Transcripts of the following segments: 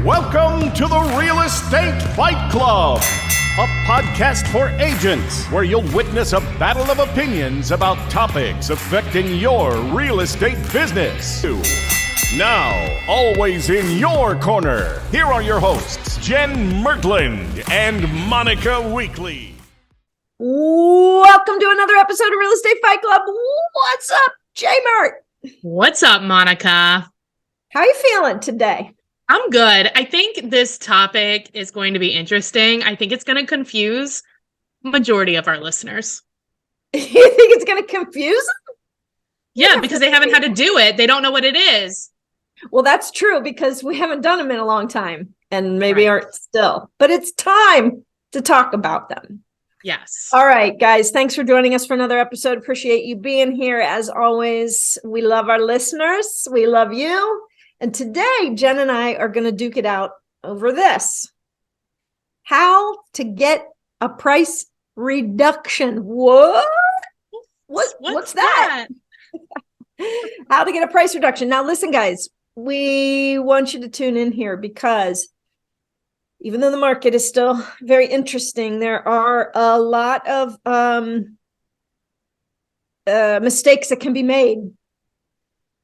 Welcome to the Real Estate Fight Club, a podcast for agents where you'll witness a battle of opinions about topics affecting your real estate business. Now, always in your corner, here are your hosts, Jenn Mertland and Monica Weekly. Welcome to another episode of Real Estate Fight Club. What's up, J-Mert? What's up, Monica? How you feeling today? I'm good. I think this topic is going to be interesting. I think it's going to confuse the majority of our listeners. You think it's going to confuse them? Yeah, because they haven't had to do it. They don't know what it is. Well, that's true because we haven't done them in a long time and maybe Right. aren't still. But it's time to talk about them. Yes. All right, guys. Thanks for joining us for another episode. Appreciate you being here. As always, we love our listeners. We love you. And today, Jen and I are going to duke it out over this. How to get a price reduction. What? What's that? How to get a price reduction. Now, listen, guys, we want you to tune in here because even though the market is still very interesting, there are a lot of mistakes that can be made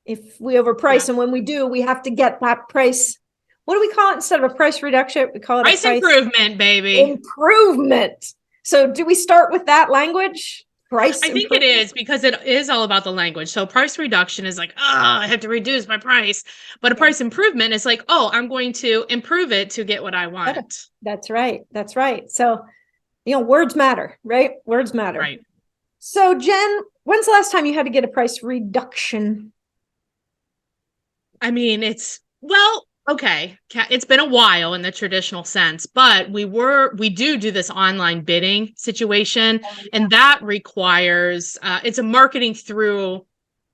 if we overprice. And when we do, we have to get that price. What do we call it instead of a price reduction? We call it Price a price improvement, baby. improvement. So do we start with that language? Price I think it is because it is all about the language. So price reduction is like, I have to reduce my price. But a price improvement is like, I'm going to improve it to get what I want. That's right. That's right. So, words matter, right? Words matter. Right. So, Jen, when's the last time you had to get a price reduction? I mean, okay. It's been a while in the traditional sense, but we do this online bidding situation, and that requires, it's a marketing through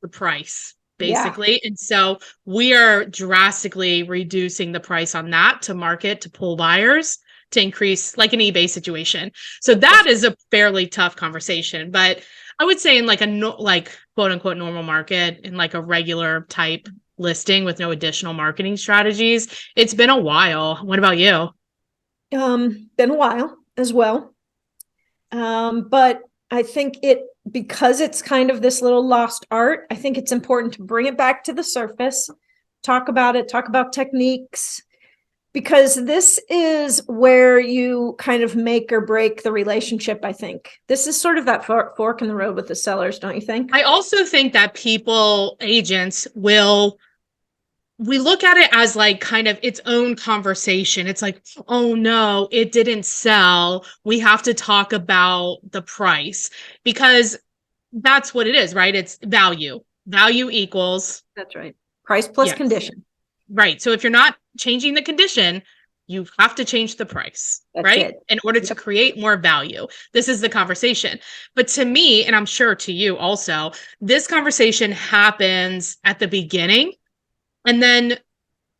the price, basically. Yeah. And so we are drastically reducing the price on that to market, to pull buyers, to increase like an eBay situation. So that is a fairly tough conversation, but I would say in like quote unquote normal market, in like a regular type listing with no additional marketing strategies, it's been a while. What about you? Been a while as well. But I think because it's kind of this little lost art, I think it's important to bring it back to the surface, talk about it, talk about techniques, because this is where you kind of make or break the relationship. I think this is sort of that fork in the road with the sellers, don't you think? I also think that agents we look at it as like kind of its own conversation. It's like, oh no, it didn't sell. We have to talk about the price because that's what it is, right? It's value. Value equals. That's right. Price plus condition. Right. So if you're not changing the condition, you have to change the price, right? In order to create more value. This is the conversation. But to me, and I'm sure to you also, this conversation happens at the beginning. And then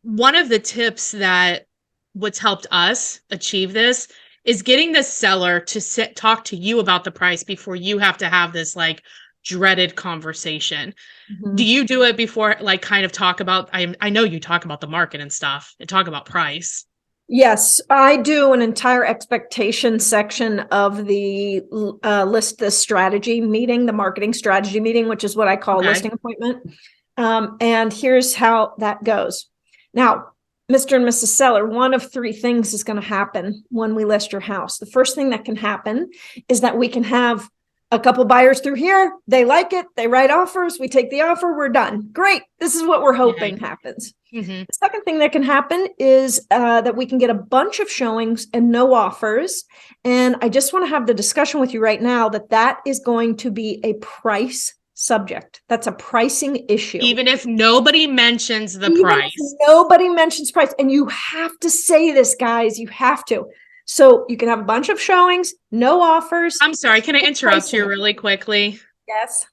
one of the tips that what's helped us achieve this is getting the seller to talk to you about the price before you have to have this like dreaded conversation. Mm-hmm. Do you do it before, like kind of talk about, I know you talk about the market and stuff and talk about price. Yes, I do an entire expectation section of the the strategy meeting, the marketing strategy meeting, which is what I call listing appointment. And here's how that goes. Now, Mr. and Mrs. Seller, one of three things is going to happen when we list your house. The first thing that can happen is that we can have a couple buyers through here. They like it. They write offers. We take the offer. We're done. Great. This is what we're hoping happens. Mm-hmm. The second thing that can happen is that we can get a bunch of showings and no offers. And I just want to have the discussion with you right now that is going to be a price subject. That's a pricing issue. Even if nobody mentions the price. Nobody mentions price. And you have to say this, guys. You have to. So you can have a bunch of showings, no offers. I'm sorry. Can I interrupt you really quickly? Yes.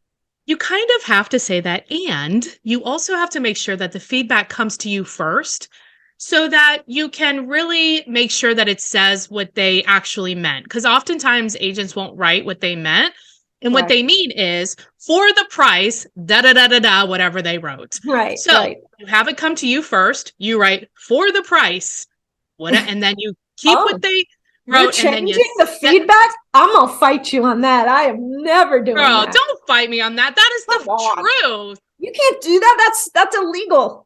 You kind of have to say that. And you also have to make sure that the feedback comes to you first so that you can really make sure that it says what they actually meant. Because oftentimes agents won't write what they meant. And what they mean is for the price, da da da da da, whatever they wrote. Right. So you have it come to you first. You write for the price, and then you keep what they wrote. You're changing the feedback. I'm gonna fight you on that. I am never doing that. Don't fight me on that. That is the truth. You can't do that. That's illegal.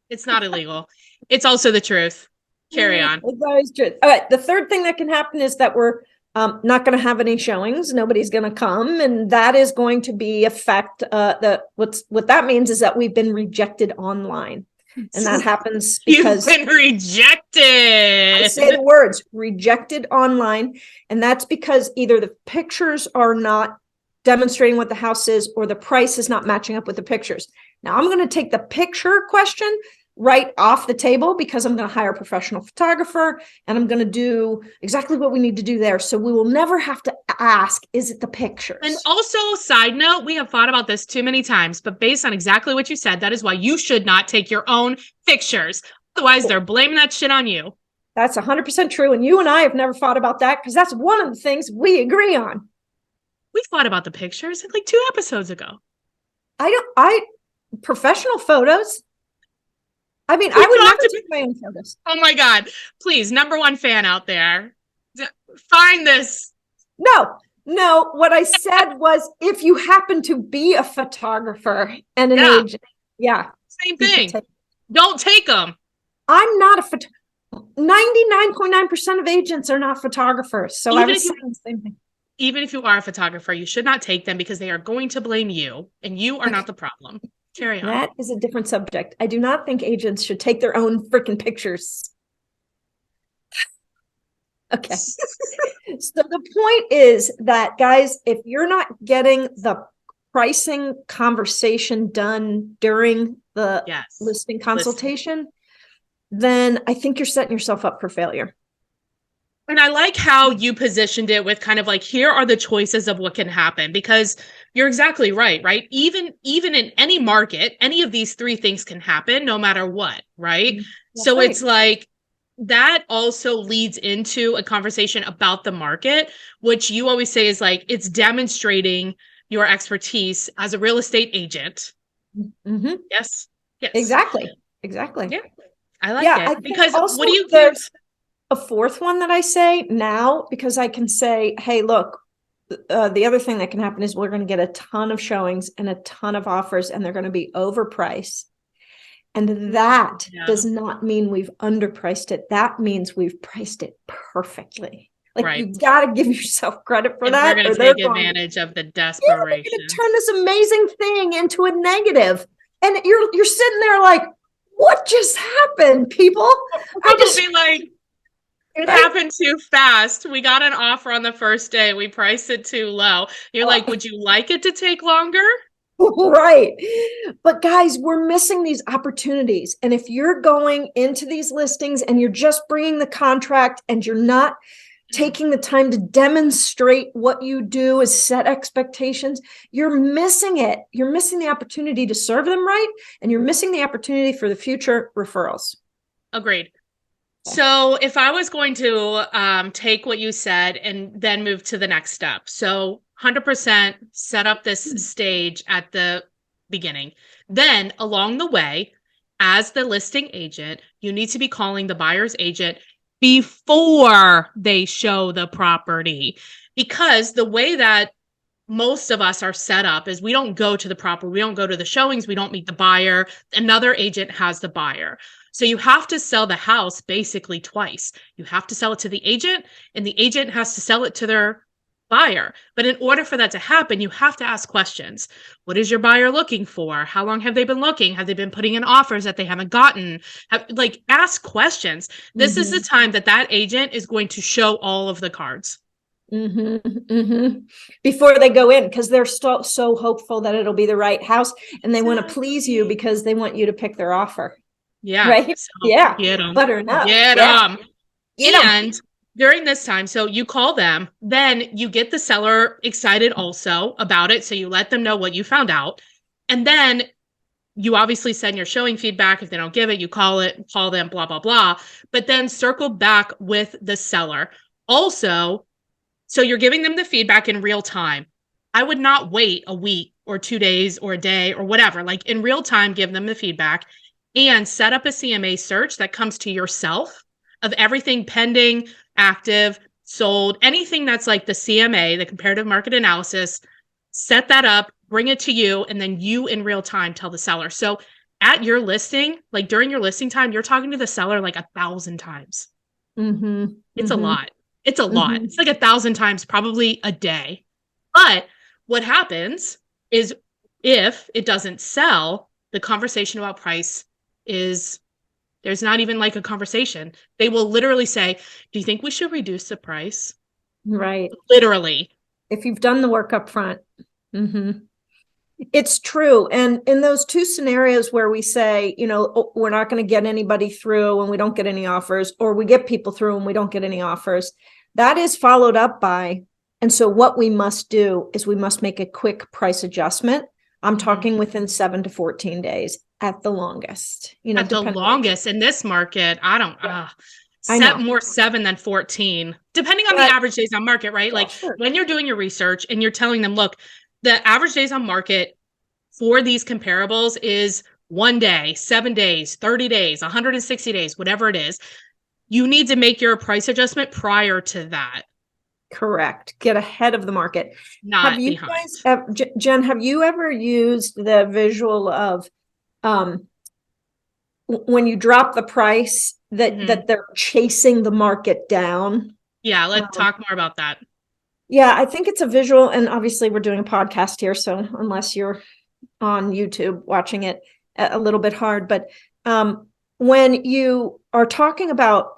It's not illegal. It's also the truth. Carry on. It's always true. All right. The third thing that can happen is that we're not going to have any showings. Nobody's going to come, and that is going to be what that means is that we've been rejected online, and that happens because you've been rejected. I say the words rejected online, and that's because either the pictures are not demonstrating what the house is, or the price is not matching up with the pictures. Now, I'm going to take the picture question right off the table because I'm going to hire a professional photographer and I'm going to do exactly what we need to do there. So we will never have to ask, is it the pictures? And also, side note, we have thought about this too many times, but based on exactly what you said, that is why you should not take your own pictures. Otherwise, they're blaming that shit on you. That's 100% true. And you and I have never thought about that because that's one of the things we agree on. We thought about the pictures like 2 episodes ago. Professional photos. I mean, I would never take my own photos. Oh my God. Please, number one fan out there, find this. No. What I said was if you happen to be a photographer and an agent. Yeah. Same thing. Don't take them. I'm not a 99.9% of agents are not photographers. So I was saying the same thing. Even if you are a photographer, you should not take them because they are going to blame you and you are not the problem. Carry on. That is a different subject. I do not think agents should take their own freaking pictures. Okay. So the point is that, guys, if you're not getting the pricing conversation done during the listing consultation, then I think you're setting yourself up for failure. And I like how you positioned it with kind of like, here are the choices of what can happen, because you're exactly right? Even in any market, any of these 3 things can happen no matter what, right? So it's like, that also leads into a conversation about the market, which you always say is like, it's demonstrating your expertise as a real estate agent. Mm-hmm. Yes. Exactly. Yeah. I like it. Because what do you there's a fourth one that I say now, because I can say, hey, look, the other thing that can happen is we're going to get a ton of showings and a ton of offers, and they're going to be overpriced. And that does not mean we've underpriced it. That means we've priced it perfectly. Like, you got to give yourself credit for that. We're going to take advantage of the desperation. We're going to turn this amazing thing into a negative. And you're sitting there like, what just happened, people? It happened too fast. We got an offer on the first day. We priced it too low. You're like, would you like it to take longer? Right. But guys, we're missing these opportunities. And if you're going into these listings and you're just bringing the contract and you're not taking the time to demonstrate what you do is set expectations, you're missing it. You're missing the opportunity to serve them right. And you're missing the opportunity for the future referrals. Agreed. So if I was going to take what you said and then move to the next step. So 100% set up this stage at the beginning. Then along the way, as the listing agent, you need to be calling the buyer's agent before they show the property. Because the way that most of us are set up is we don't go to the property, we don't go to the showings, we don't meet the buyer. Another agent has the buyer. So you have to sell the house basically twice. You have to sell it to the agent, and the agent has to sell it to their buyer. But in order for that to happen, you have to ask questions. What is your buyer looking for? How long have they been looking? Have they been putting in offers that they haven't gotten? Ask questions. This is the time that agent is going to show all of the cards. Before they go in, because they're so hopeful that it'll be the right house, and they want to please you because they want you to pick their offer. Yeah. Right. So get them. Butter enough. Get them. And during this time, so you call them, then you get the seller excited also about it. So you let them know what you found out. And then you obviously send your showing feedback. If they don't give it, you call them, blah, blah, blah. But then circle back with the seller. Also, so you're giving them the feedback in real time. I would not wait a week or 2 days or a day or whatever. Like in real time, give them the feedback and set up a CMA search that comes to yourself of everything pending, active, sold, anything that's like the CMA, the comparative market analysis. Set that up, bring it to you, and then you in real time tell the seller. So at your listing, like during your listing time, you're talking to the seller like 1,000 times. It's a lot. It's a lot. It's like 1,000 times probably a day. But what happens is if it doesn't sell, the conversation about price is, there's not even like a conversation. They will literally say, do you think we should reduce the price? Right. Literally. If you've done the work up front. It's true. And in those two scenarios where we say, you know, oh, we're not going to get anybody through and we don't get any offers, or we get people through and we don't get any offers, that is followed up by, and so what we must do is we must make a quick price adjustment. I'm talking within 7 to 14 days at the longest. You know, at the longest in this market, I don't. Set more 7 than 14, depending on the average days on market, right? Like when you're doing your research and you're telling them, look, the average days on market for these comparables is 1 day, 7 days, 30 days, 160 days, whatever it is. You need to make your price adjustment prior to that. Correct. Get ahead of the market. Not have you behind. guys, Jen, have you ever used the visual of when you drop the price that they're chasing the market down? Yeah, let's talk more about that. Yeah, I think it's a visual, and obviously we're doing a podcast here, so unless you're on YouTube watching it, a little bit hard. But when you are talking about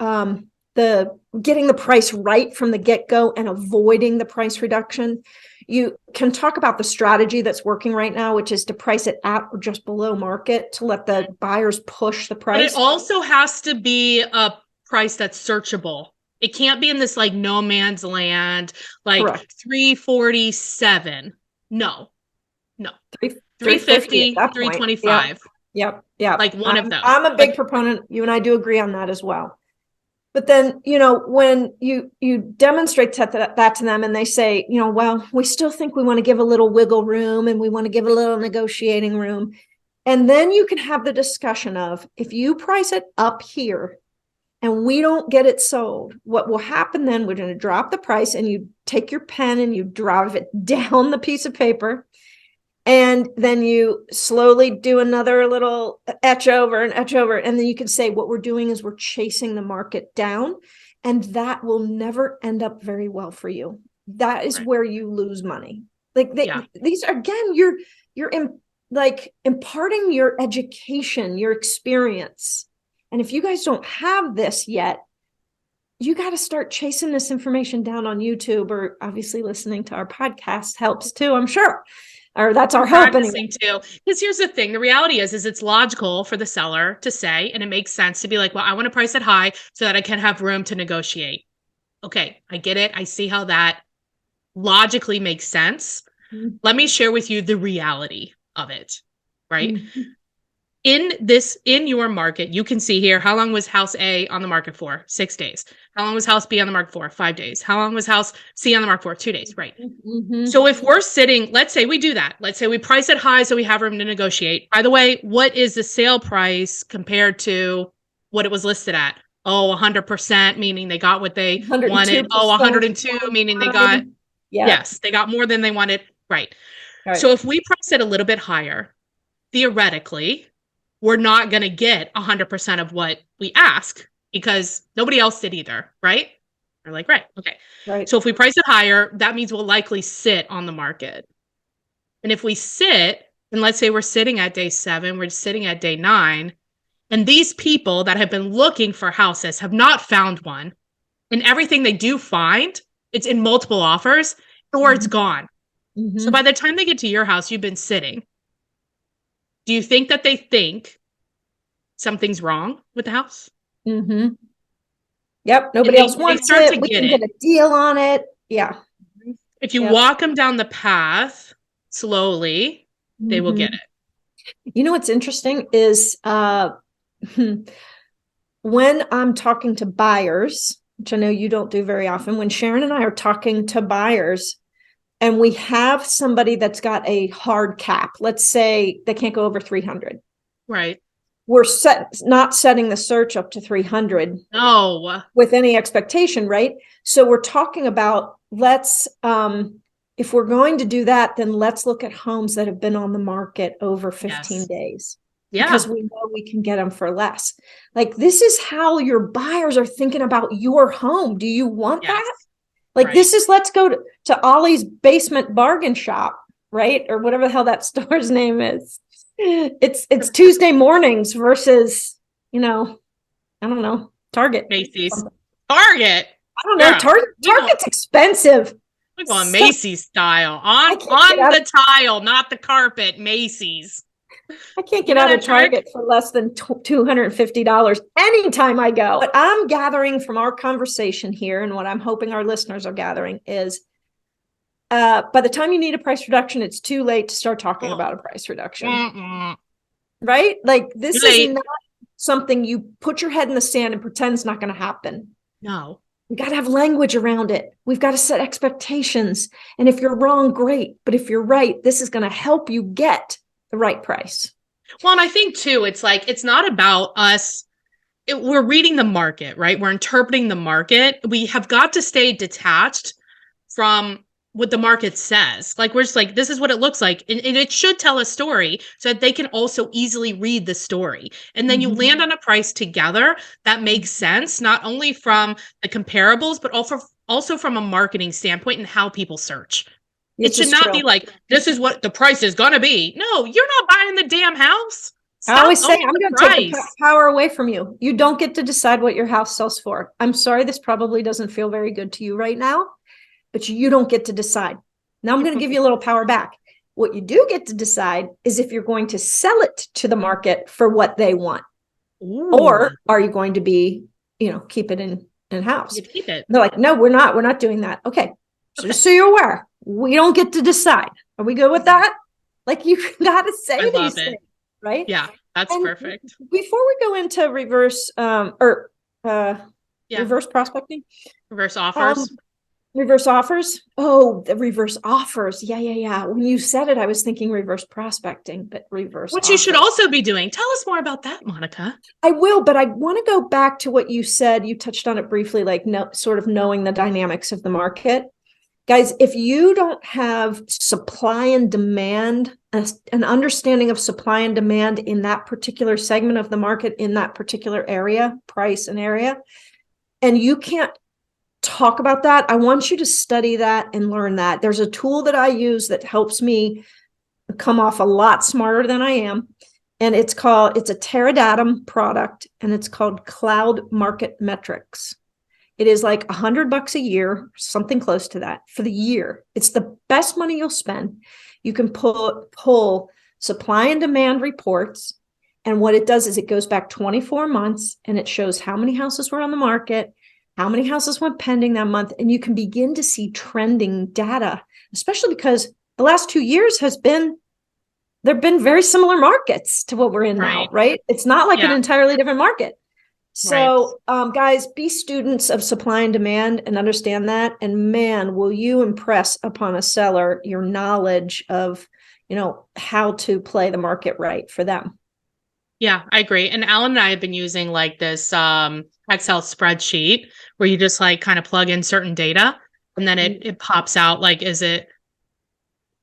the getting the price right from the get-go and avoiding the price reduction, you can talk about the strategy that's working right now, which is to price it at or just below market to let the buyers push the price. But it also has to be a price that's searchable. It can't be in this like no man's land, like Correct. 347. No. 350, 325. Yep. Like one of those. I'm a big proponent. You and I do agree on that as well. But then, you know, when you demonstrate that to them and they say, you know, well, we still think we want to give a little wiggle room and we want to give a little negotiating room. And then you can have the discussion of, if you price it up here and we don't get it sold, what will happen then, we're going to drop the price and you take your pen and you drive it down the piece of paper. And then you slowly do another little etch over. And then you can say, what we're doing is we're chasing the market down. And that will never end up very well for you. That is where you lose money. Like these are, again, you're imparting your education, your experience. And if you guys don't have this yet, you got to start chasing this information down on YouTube, or obviously listening to our podcast helps too, I'm sure. Or that's our hope anyway. Too. Because here's the thing. The reality is it's logical for the seller to say, and it makes sense to be like, well, I want to price it high so that I can have room to negotiate. Okay, I get it. I see how that logically makes sense. Let me share with you the reality of it, right? In your market, you can see here, how long was house A on the market for? 6 days. How long was house B on the market for? 5 days. How long was house C on the market for? 2 days, right? So if we're sitting, let's say we do that. Let's say we price it high so we have room to negotiate. By the way, what is the sale price compared to what it was listed at? Oh, 100%, meaning they got what they wanted. Oh, 102, meaning they got, yes, they got more than they wanted. Right. So if we price it a little bit higher, theoretically, we're not going to get 100% of what we ask because nobody else did either, right? We're like, right, okay. Right. So if we price it higher, that means we'll likely sit on the market. And if we sit, and let's say we're sitting at day 7, we're sitting at day 9, and these people that have been looking for houses have not found one, and everything they do find, it's in multiple offers, or it's gone. So by the time they get to your house, you've been sitting. Do you think that they think something's wrong with the house? Yep. Nobody else wants it. We can get a deal on it. Yeah. If you walk them down the path slowly, they will get it. You know, what's interesting is when I'm talking to buyers, which I know you don't do very often, when Sharon and I are talking to buyers, and we have somebody that's got a hard cap, let's say they can't go over 300. Right. We're not setting the search up to 300. No. With any expectation, right? So we're talking about, let's, if we're going to do that, then let's look at homes that have been on the market over 15 days. Yeah. Because we know we can get them for less. Like, this is how your buyers are thinking about your home. Do you want that? Like, this is, let's go to Ollie's basement bargain shop, right? Or whatever the hell that store's name is. It's Tuesday mornings versus, I don't know, Target. Macy's. Target. I don't know. Target's expensive. We're going Macy's style. On the tile, not the carpet. Macy's. I can't get out of Target for less than $250 anytime I go. What I'm gathering from our conversation here, and what I'm hoping our listeners are gathering, is by the time you need a price reduction, it's too late to start talking about a price reduction. Right? Like, this is not something you put your head in the sand and pretend it's not going to happen. No. We got to have language around it. We've got to set expectations. And if you're wrong, great. But if you're right, this is going to help you get the right price. Well, and I think too, it's like, it's not about us. We're reading the market, right? We're interpreting the market. We have got to stay detached from what the market says. Like, we're just like, this is what it looks like. And it should tell a story so that they can also easily read the story. And then you land on a price together that makes sense, not only from the comparables, but also from a marketing standpoint and how people search. It should not be like, this is what the price is going to be. No, you're not buying the damn house. I always say, I'm going to take the power away from you. You don't get to decide what your house sells for. I'm sorry, this probably doesn't feel very good to you right now, but you don't get to decide. Now I'm going to give you a little power back. What you do get to decide is if you're going to sell it to the market for what they want. Ooh. Or are you going to be, keep it in-house? You keep it. They're like, no, we're not doing that. Okay. So just so you're aware, we don't get to decide. Are we good with that? Like, you got to say these things, right? Yeah, that's perfect. Before we go into reverse reverse prospecting, reverse offers. Reverse offers. Oh, the reverse offers. Yeah. When you said it, I was thinking reverse prospecting, but reverse. Which you should also be doing. Tell us more about that, Monica. I will, but I want to go back to what you said. You touched on it briefly, like sort of knowing the dynamics of the market. Guys, if you don't have supply and demand, an understanding of supply and demand in that particular segment of the market, in that particular area, price and area, and you can't talk about that, I want you to study that and learn that. There's a tool that I use that helps me come off a lot smarter than I am. And it's a Teradatum product, and it's called Cloud Market Metrics. It is like $100 a year, something close to that for the year. It's the best money you'll spend. You can pull supply and demand reports. And what it does is it goes back 24 months and it shows how many houses were on the market, how many houses went pending that month. And you can begin to see trending data, especially because the last 2 years there've been very similar markets to what we're in now, right? It's not like an entirely different market. So, guys, be students of supply and demand and understand that. And man, will you impress upon a seller your knowledge of, how to play the market right for them. Yeah, I agree. And Alan and I have been using like this Excel spreadsheet where you just like kind of plug in certain data and then it pops out like, is it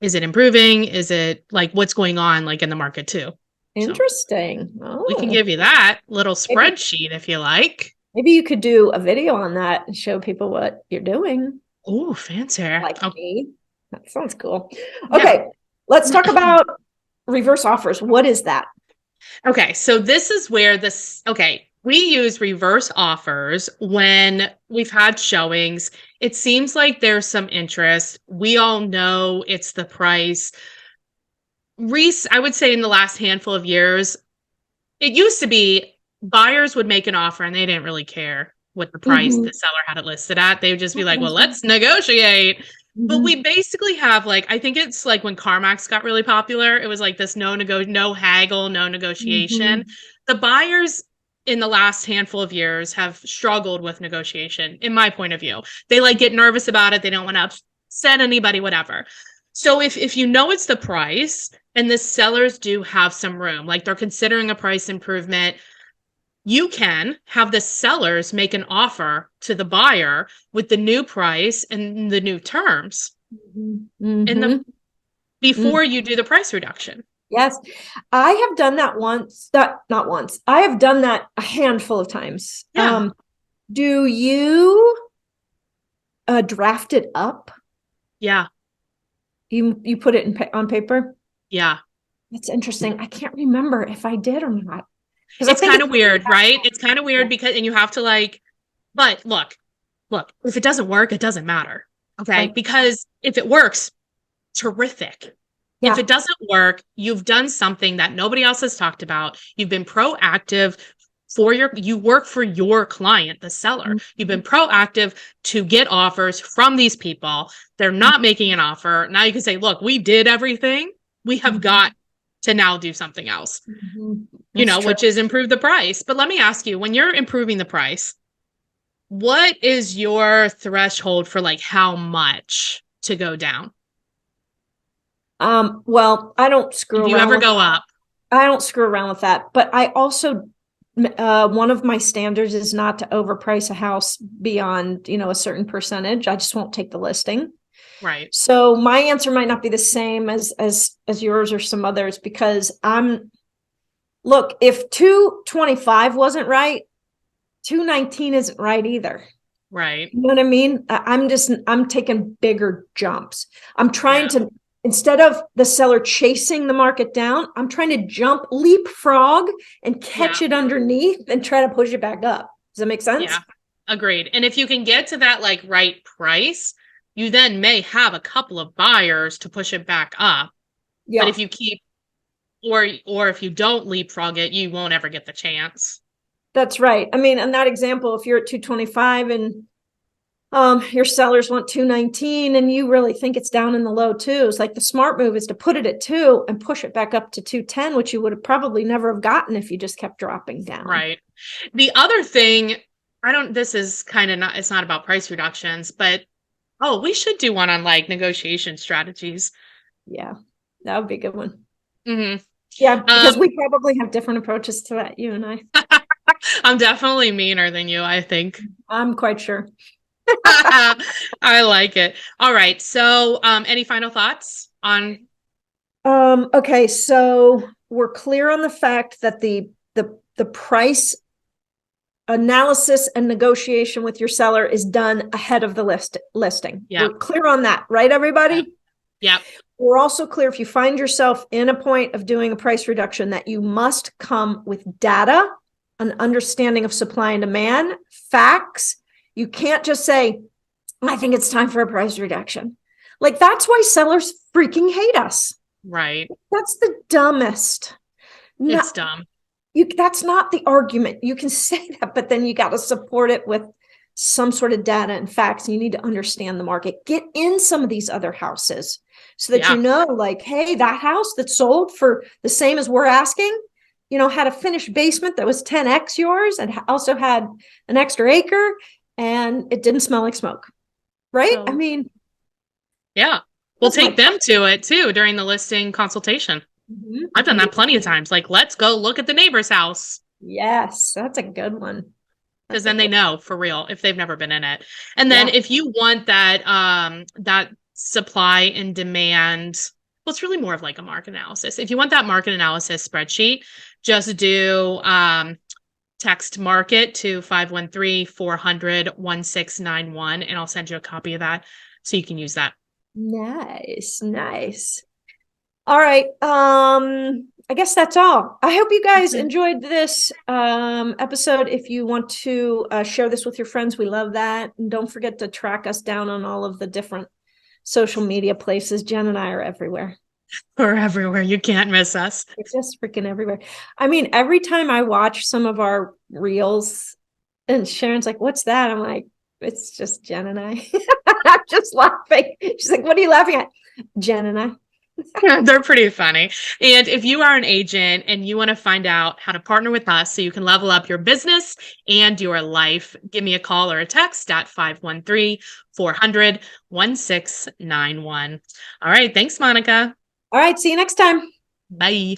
improving? Is it like what's going on like in the market too? Interesting. So we can give you that little spreadsheet if you like. Maybe you could do a video on that and show people what you're doing. Oh, fancy. Like me. That sounds cool. Okay, let's talk about reverse offers. What is that? Okay, so this is where we use reverse offers when we've had showings. It seems like there's some interest. We all know it's the price. I would say in the last handful of years, it used to be buyers would make an offer and they didn't really care what the price the seller had it listed at. They would just be like, well, let's negotiate. But we basically have I think it's like when CarMax got really popular, it was like this no haggle, no negotiation. The buyers in the last handful of years have struggled with negotiation, in my point of view. They get nervous about it. They don't want to said anybody, whatever. So if you know it's the price and the sellers do have some room, like they're considering a price improvement, you can have the sellers make an offer to the buyer with the new price and the new terms before you do the price reduction. Yes. I have done that once, not once. I have done that a handful of times. Yeah. Do you draft it up? Yeah. You put it on paper? Yeah. That's interesting. I can't remember if I did or not. It's kind of weird, right? It's kind of weird because, and you have to like, but look, if it doesn't work, it doesn't matter. Okay. Right. Because if it works, terrific. Yeah. If it doesn't work, you've done something that nobody else has talked about. You've been proactive you work for your client, the seller. You've been proactive to get offers from these people. They're not making an offer. Now you can say, look, we did everything. We have got to now do something else, which is improve the price. But let me ask you, when you're improving the price, what is your threshold for like how much to go down? Well, I don't screw around. Do you ever go up? I don't screw around with that, but I also, one of my standards is not to overprice a house beyond, a certain percentage. I just won't take the listing. Right. So my answer might not be the same as yours or some others, because look, if 225 wasn't right, 219 isn't right either. Right. You know what I mean? I'm taking bigger jumps. I'm trying to, instead of the seller chasing the market down, I'm trying to leapfrog and catch it underneath and try to push it back up. Does that make sense? Yeah, agreed. And if you can get to that like right price, you then may have a couple of buyers to push it back up. Yeah. But if you keep, or if you don't leapfrog it, you won't ever get the chance. That's right. I mean, in that example, if you're at 225 and your sellers want 219 and you really think it's down in the low twos, like the smart move is to put it at 2 and push it back up to 210, which you would have probably never have gotten if you just kept dropping down. Right. The other thing, this is kind of not, it's not about price reductions, but we should do one on like negotiation strategies. Yeah, that would be a good one. Mm-hmm. Yeah, because we probably have different approaches to that, you and I. I'm definitely meaner than you, I think. I'm quite sure. I like it. All right. So, any final thoughts on? Okay. So we're clear on the fact that the price analysis and negotiation with your seller is done ahead of the listing. Yeah. We're clear on that, right, everybody? Yeah. We're also clear, if you find yourself in a point of doing a price reduction, that you must come with data, an understanding of supply and demand, facts. You can't just say, I think it's time for a price reduction. Like, that's why sellers freaking hate us. Right. That's the dumbest. It's dumb. That's not the argument. You can say that, but then you got to support it with some sort of data and facts. And you need to understand the market. Get in some of these other houses so that you know, like, hey, that house that sold for the same as we're asking, had a finished basement that was 10x yours and also had an extra acre and it didn't smell like smoke. Right? So, I mean, yeah, we'll take them to it too during the listing consultation. Mm-hmm. I've done that plenty of times. Like, let's go look at the neighbor's house. Yes, that's a good one. Because then they know for real if they've never been in it. And then if you want that that supply and demand, well, it's really more of like a market analysis. If you want that market analysis spreadsheet, just do text market to 513-400-1691, and I'll send you a copy of that so you can use that. Nice. All right. I guess that's all. I hope you guys enjoyed this episode. If you want to share this with your friends, we love that. And don't forget to track us down on all of the different social media places. Jen and I are everywhere. We're everywhere. You can't miss us. It's just freaking everywhere. I mean, every time I watch some of our reels and Sharon's like, what's that? I'm like, it's just Jen and I. I'm just laughing. She's like, what are you laughing at? Jen and I. They're pretty funny. And if you are an agent and you want to find out how to partner with us so you can level up your business and your life, give me a call or a text at 513-400-1691. All right. Thanks, Monica. All right. See you next time. Bye.